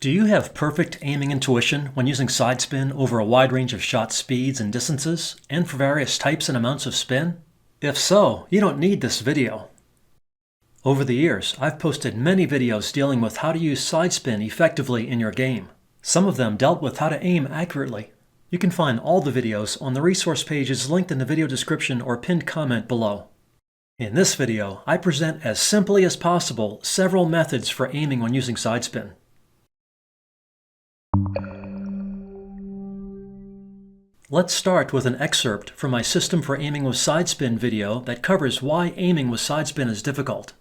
Do you have perfect aiming intuition when using Sidespin over a wide range of shot speeds and distances, and for various types and amounts of spin? If so, you don't need this video. Over the years, I've posted many videos dealing with how to use Sidespin effectively in your game. Some of them dealt with how to aim accurately. You can find all the videos on the resource pages linked in the video description or pinned comment below. In this video, I present as simply as possible several methods for aiming when using Sidespin. Let's start with an excerpt from my System for Aiming with Sidespin video that covers why aiming with Sidespin is difficult.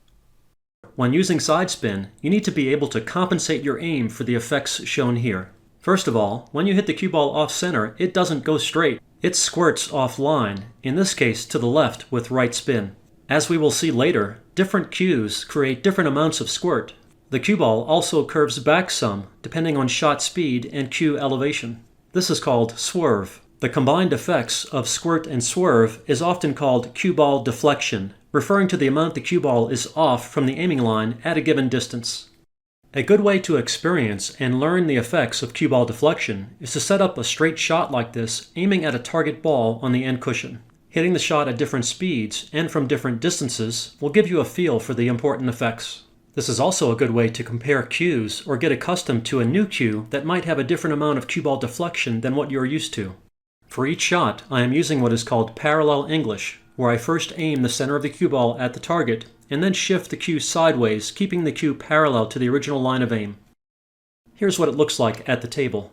When using Sidespin, you need to be able to compensate your aim for the effects shown here. First of all, when you hit the cue ball off-center, it doesn't go straight. It squirts off-line, in this case to the left with right spin. As we will see later, different cues create different amounts of squirt. The cue ball also curves back some, depending on shot speed and cue elevation. This is called swerve. The combined effects of squirt and swerve is often called cue ball deflection, referring to the amount the cue ball is off from the aiming line at a given distance. A good way to experience and learn the effects of cue ball deflection is to set up a straight shot like this, aiming at a target ball on the end cushion. Hitting the shot at different speeds and from different distances will give you a feel for the important effects. This is also a good way to compare cues or get accustomed to a new cue that might have a different amount of cue ball deflection than what you're used to. For each shot, I am using what is called parallel English, where I first aim the center of the cue ball at the target and then shift the cue sideways, keeping the cue parallel to the original line of aim. Here's what it looks like at the table.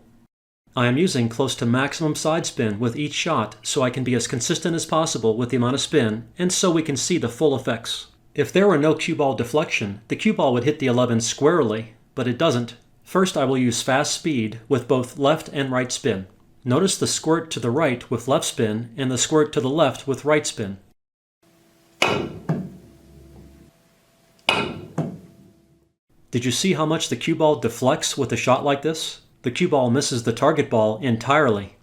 I am using close to maximum side spin with each shot so I can be as consistent as possible with the amount of spin and so we can see the full effects. If there were no cue ball deflection, the cue ball would hit the 11 squarely, but it doesn't. First I will use fast speed with both left and right spin. Notice the squirt to the right with left spin and the squirt to the left with right spin. Did you see how much the cue ball deflects with a shot like this? The cue ball misses the target ball entirely.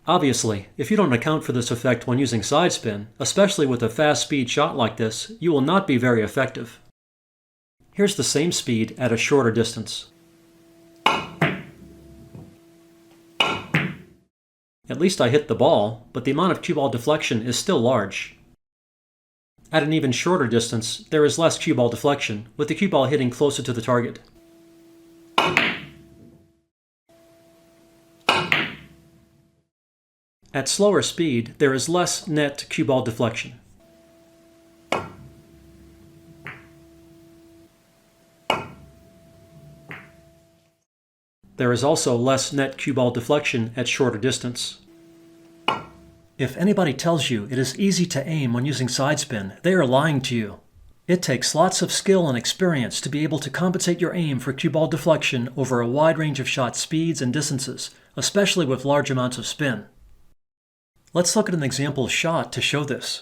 Obviously, if you don't account for this effect when using Sidespin, especially with a fast speed shot like this, you will not be very effective. Here's the same speed at a shorter distance. At least I hit the ball, but the amount of cue ball deflection is still large. At an even shorter distance, there is less cue ball deflection, with the cue ball hitting closer to the target. At slower speed, there is less net cue ball deflection. There is also less net cue ball deflection at shorter distance. If anybody tells you it is easy to aim when using Sidespin, they are lying to you. It takes lots of skill and experience to be able to compensate your aim for cue ball deflection over a wide range of shot speeds and distances, especially with large amounts of spin. Let's look at an example shot to show this.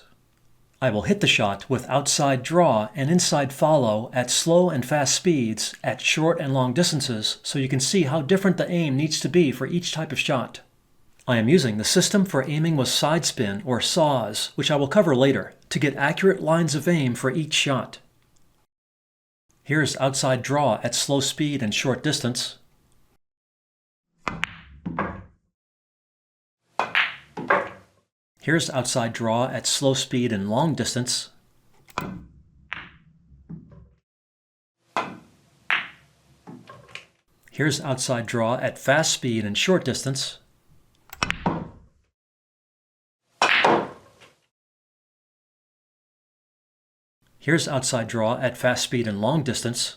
I will hit the shot with outside draw and inside follow at slow and fast speeds at short and long distances so you can see how different the aim needs to be for each type of shot. I am using the System for Aiming with Sidespin, or SAWS, which I will cover later, to get accurate lines of aim for each shot. Here's outside draw at slow speed and short distance. Here's outside draw at slow speed and long distance. Here's outside draw at fast speed and short distance. Here's outside draw at fast speed and long distance.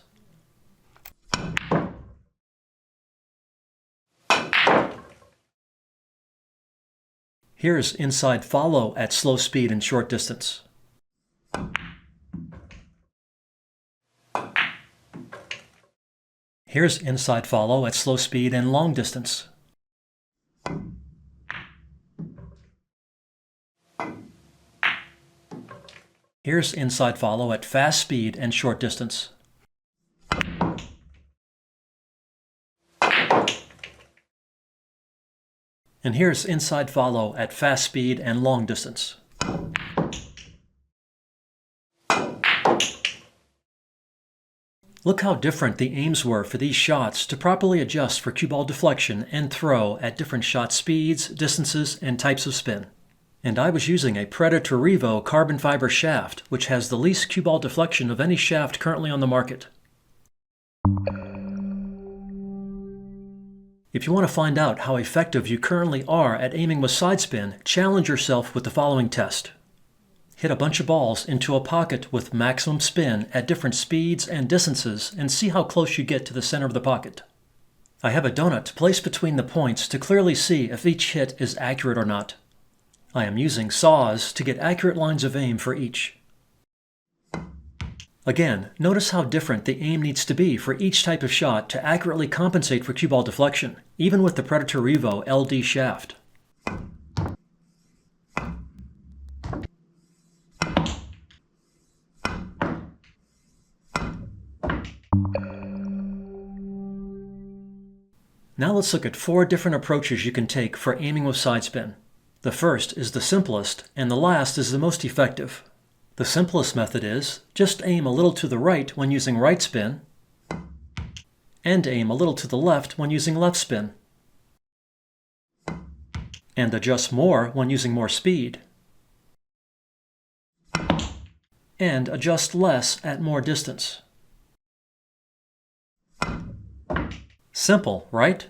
Here's inside follow at slow speed and short distance. Here's inside follow at slow speed and long distance. Here's inside follow at fast speed and short distance. And here's inside follow at fast speed and long distance. Look how different the aims were for these shots to properly adjust for cue ball deflection and throw at different shot speeds, distances, and types of spin. And I was using a Predator Revo carbon fiber shaft, which has the least cue ball deflection of any shaft currently on the market. If you want to find out how effective you currently are at aiming with sidespin, challenge yourself with the following test. Hit a bunch of balls into a pocket with maximum spin at different speeds and distances and see how close you get to the center of the pocket. I have a donut placed between the points to clearly see if each hit is accurate or not. I am using saws to get accurate lines of aim for each. Again, notice how different the aim needs to be for each type of shot to accurately compensate for cue ball deflection, even with the Predator Revo LD shaft. Now let's look at 4 different approaches you can take for aiming with sidespin. The first is the simplest, and the last is the most effective. The simplest method is just aim a little to the right when using right spin, and aim a little to the left when using left spin, and adjust more when using more speed, and adjust less at more distance. Simple, right?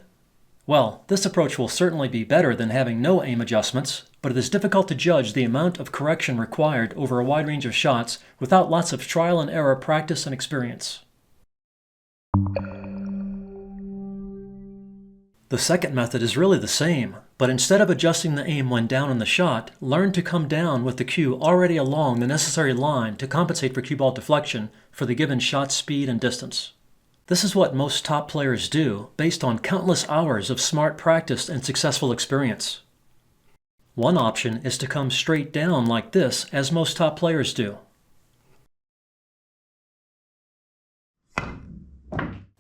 Well, this approach will certainly be better than having no aim adjustments, but it is difficult to judge the amount of correction required over a wide range of shots without lots of trial and error practice and experience. The second method is really the same, but instead of adjusting the aim when down in the shot, learn to come down with the cue already along the necessary line to compensate for cue ball deflection for the given shot speed and distance. This is what most top players do, based on countless hours of smart practice and successful experience. One option is to come straight down like this, as most top players do.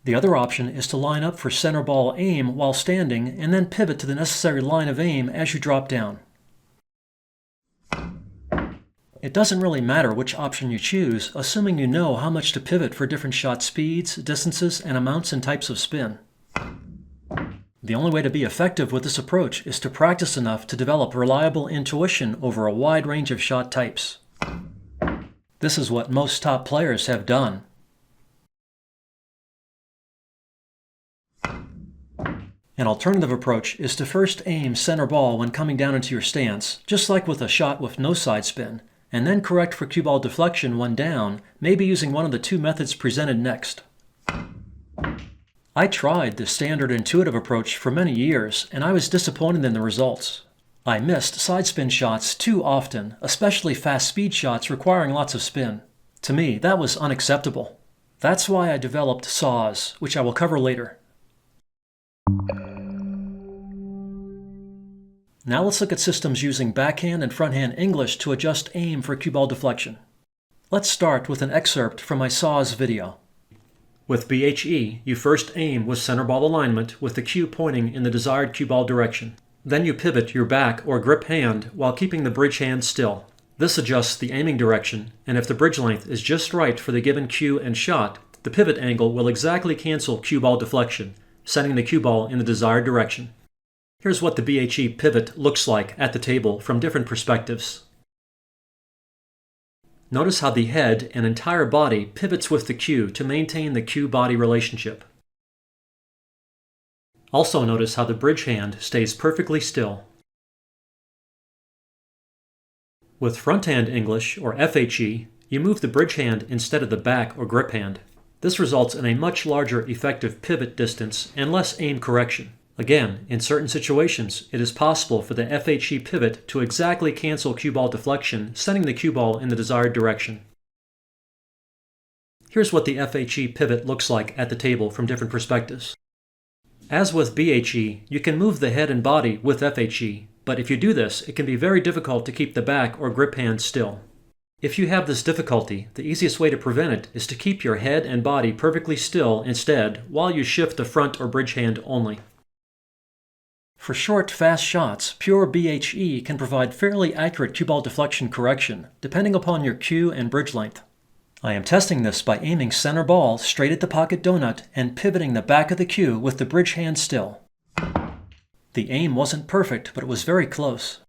The other option is to line up for center ball aim while standing and then pivot to the necessary line of aim as you drop down. It doesn't really matter which option you choose, assuming you know how much to pivot for different shot speeds, distances, and amounts and types of spin. The only way to be effective with this approach is to practice enough to develop reliable intuition over a wide range of shot types. This is what most top players have done. An alternative approach is to first aim center ball when coming down into your stance, just like with a shot with no side spin, and then correct for cue ball deflection when down, maybe using one of the 2 methods presented next. I tried the standard intuitive approach for many years, and I was disappointed in the results. I missed side spin shots too often, especially fast speed shots requiring lots of spin. To me, that was unacceptable. That's why I developed saws, which I will cover later. Now let's look at systems using backhand and fronthand English to adjust aim for cue ball deflection. Let's start with an excerpt from my saws video. With BHE, you first aim with center ball alignment with the cue pointing in the desired cue ball direction. Then you pivot your back or grip hand while keeping the bridge hand still. This adjusts the aiming direction, and if the bridge length is just right for the given cue and shot, the pivot angle will exactly cancel cue ball deflection, sending the cue ball in the desired direction. Here's what the BHE pivot looks like at the table from different perspectives. Notice how the head and entire body pivots with the cue to maintain the cue-body relationship. Also notice how the bridge hand stays perfectly still. With fronthand English, or FHE, you move the bridge hand instead of the back or grip hand. This results in a much larger effective pivot distance and less aim correction. Again, in certain situations, it is possible for the FHE pivot to exactly cancel cue ball deflection, sending the cue ball in the desired direction. Here's what the FHE pivot looks like at the table from different perspectives. As with BHE, you can move the head and body with FHE, but if you do this, it can be very difficult to keep the back or grip hand still. If you have this difficulty, the easiest way to prevent it is to keep your head and body perfectly still instead while you shift the front or bridge hand only. For short, fast shots, pure BHE can provide fairly accurate cue ball deflection correction, depending upon your cue and bridge length. I am testing this by aiming center ball straight at the pocket donut and pivoting the back of the cue with the bridge hand still. The aim wasn't perfect, but it was very close.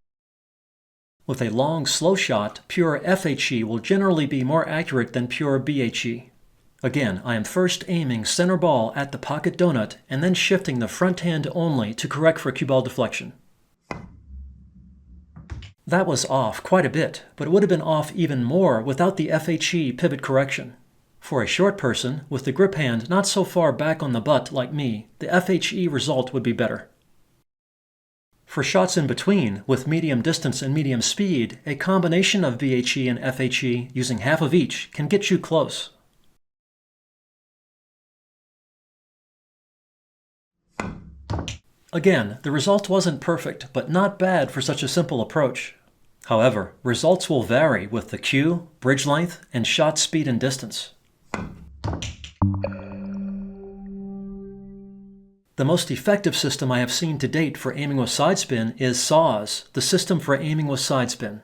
With a long, slow shot, pure FHE will generally be more accurate than pure BHE. Again, I am first aiming center ball at the pocket donut and then shifting the front hand only to correct for cue ball deflection. That was off quite a bit, but it would have been off even more without the FHE pivot correction. For a short person, with the grip hand not so far back on the butt like me, the FHE result would be better. For shots in between, with medium distance and medium speed, a combination of BHE and FHE using half of each can get you close. Again, the result wasn't perfect, but not bad for such a simple approach. However, results will vary with the cue, bridge length, and shot speed and distance. The most effective system I have seen to date for aiming with sidespin is SAWS, the system for aiming with sidespin.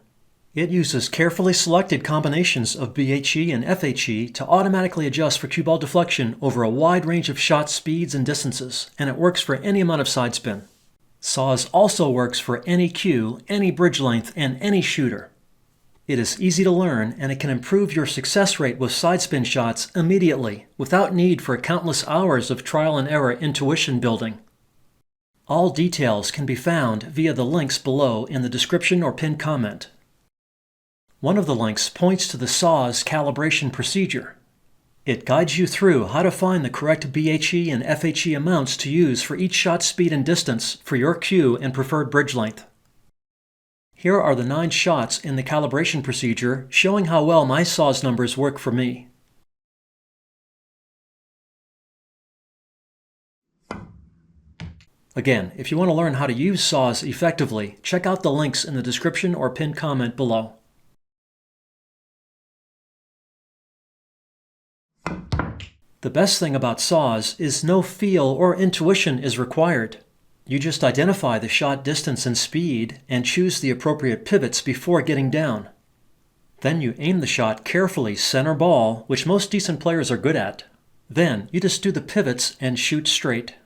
It uses carefully selected combinations of BHE and FHE to automatically adjust for cue ball deflection over a wide range of shot speeds and distances, and it works for any amount of sidespin. SAWS also works for any cue, any bridge length, and any shooter. It is easy to learn, and it can improve your success rate with sidespin shots immediately, without need for countless hours of trial and error intuition building. All details can be found via the links below in the description or pinned comment. One of the links points to the SAWS calibration procedure. It guides you through how to find the correct BHE and FHE amounts to use for each shot speed and distance for your cue and preferred bridge length. Here are the 9 shots in the calibration procedure showing how well my SAWS numbers work for me. Again, if you want to learn how to use SAWS effectively, check out the links in the description or pinned comment below. The best thing about SAWS is no feel or intuition is required. You just identify the shot distance and speed and choose the appropriate pivots before getting down. Then you aim the shot carefully center ball, which most decent players are good at. Then you just do the pivots and shoot straight.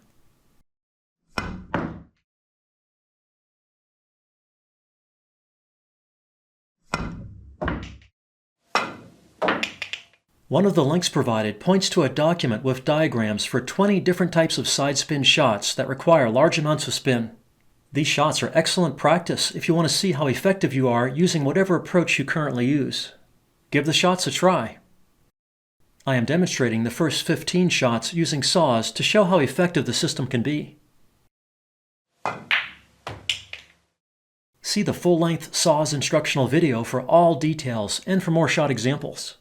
One of the links provided points to a document with diagrams for 20 different types of sidespin shots that require large amounts of spin. These shots are excellent practice if you want to see how effective you are using whatever approach you currently use. Give the shots a try. I am demonstrating the first 15 shots using SAWS to show how effective the system can be. See the full-length SAWS instructional video for all details and for more shot examples.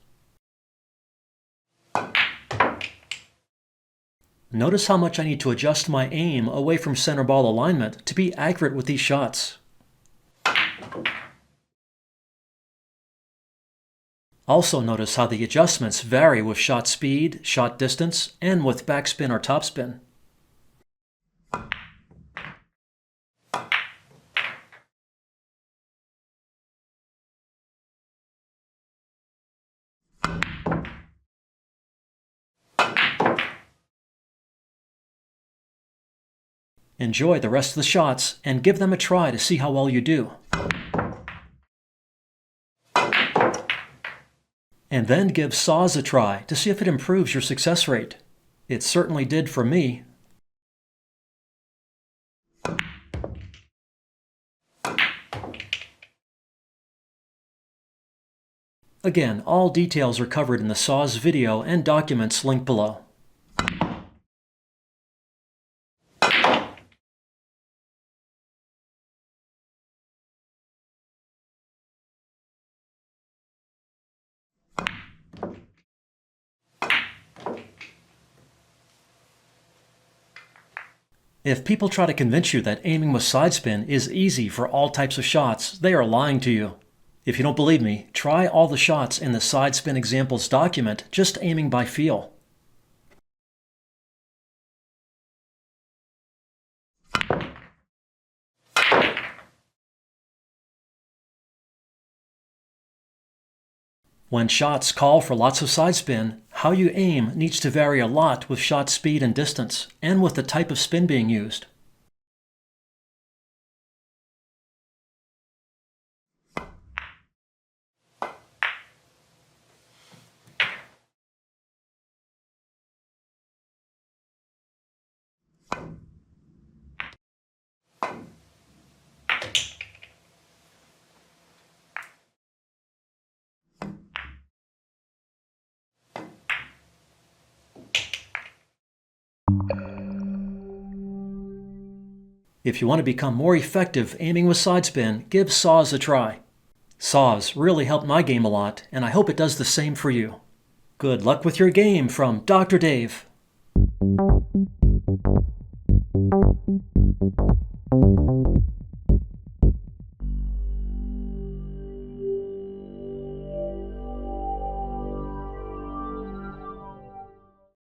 Notice how much I need to adjust my aim away from center ball alignment to be accurate with these shots. Also notice how the adjustments vary with shot speed, shot distance, and with backspin or topspin. Enjoy the rest of the shots and give them a try to see how well you do. And then give SAWS a try to see if it improves your success rate. It certainly did for me. Again, all details are covered in the SAWS video and documents linked below. If people try to convince you that aiming with sidespin is easy for all types of shots, they are lying to you. If you don't believe me, try all the shots in the Sidespin Examples document, just aiming by feel. When shots call for lots of side spin, how you aim needs to vary a lot with shot speed and distance, and with the type of spin being used. If you want to become more effective aiming with sidespin, give saws a try. Saws really helped my game a lot, and I hope it does the same for you. Good luck with your game from Dr. Dave.